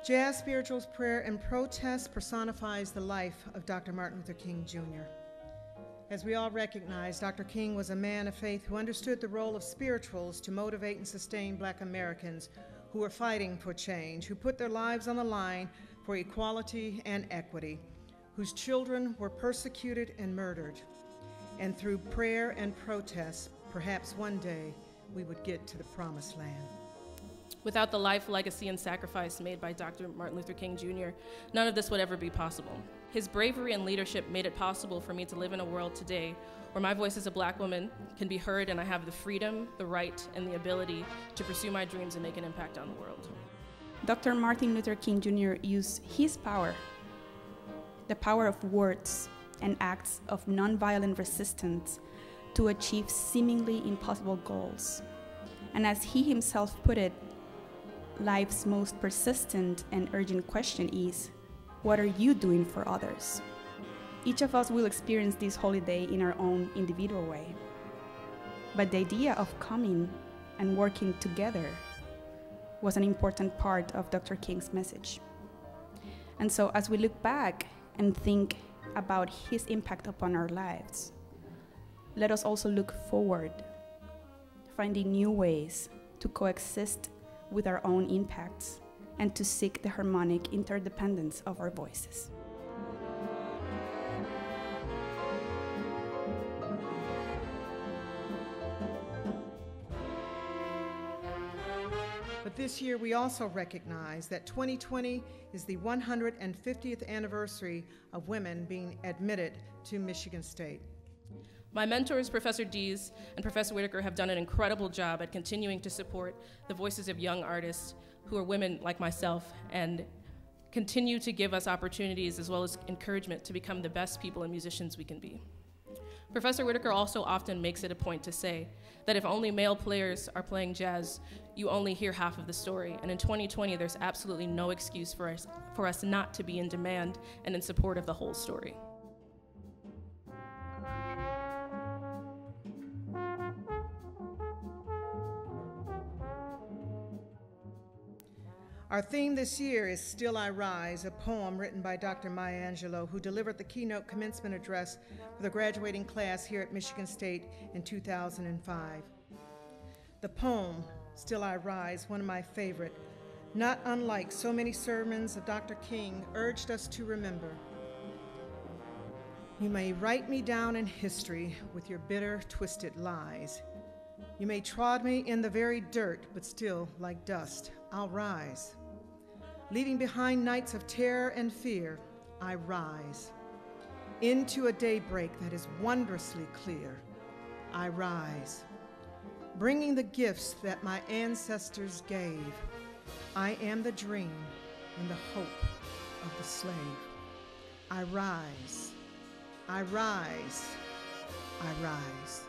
Jazz Spirituals, Prayer, and Protest personifies the life of Dr. Martin Luther King, Jr. As we all recognize, Dr. King was a man of faith who understood the role of spirituals to motivate and sustain Black Americans who were fighting for change, who put their lives on the line for equality and equity, whose children were persecuted and murdered. And through prayer and protest, perhaps one day we would get to the promised land. Without the life, legacy, and sacrifice made by Dr. Martin Luther King Jr., none of this would ever be possible. His bravery and leadership made it possible for me to live in a world today where my voice as a Black woman can be heard and I have the freedom, the right, and the ability to pursue my dreams and make an impact on the world. Dr. Martin Luther King Jr. used his power, the power of words and acts of nonviolent resistance, to achieve seemingly impossible goals. And as he himself put it, life's most persistent and urgent question is, what are you doing for others? Each of us will experience this holiday in our own individual way. But the idea of coming and working together was an important part of Dr. King's message. And so as we look back and think about his impact upon our lives, let us also look forward, finding new ways to coexist with our own impacts and to seek the harmonic interdependence of our voices. But this year we also recognize that 2020 is the 150th anniversary of women being admitted to Michigan State. My mentors, Professor Dees and Professor Whitaker, have done an incredible job at continuing to support the voices of young artists who are women like myself and continue to give us opportunities as well as encouragement to become the best people and musicians we can be. Professor Whitaker also often makes it a point to say that if only male players are playing jazz, you only hear half of the story. And in 2020, there's absolutely no excuse for us not to be in demand and in support of the whole story. Our theme this year is Still I Rise, a poem written by Dr. Maya Angelou, who delivered the keynote commencement address for the graduating class here at Michigan State in 2005. The poem, Still I Rise, one of my favorite, not unlike so many sermons of Dr. King, urged us to remember. You may write me down in history with your bitter, twisted lies. You may trod me in the very dirt, but still, like dust, I'll rise. Leaving behind nights of terror and fear, I rise. Into a daybreak that is wondrously clear, I rise. Bringing the gifts that my ancestors gave, I am the dream and the hope of the slave. I rise, I rise, I rise.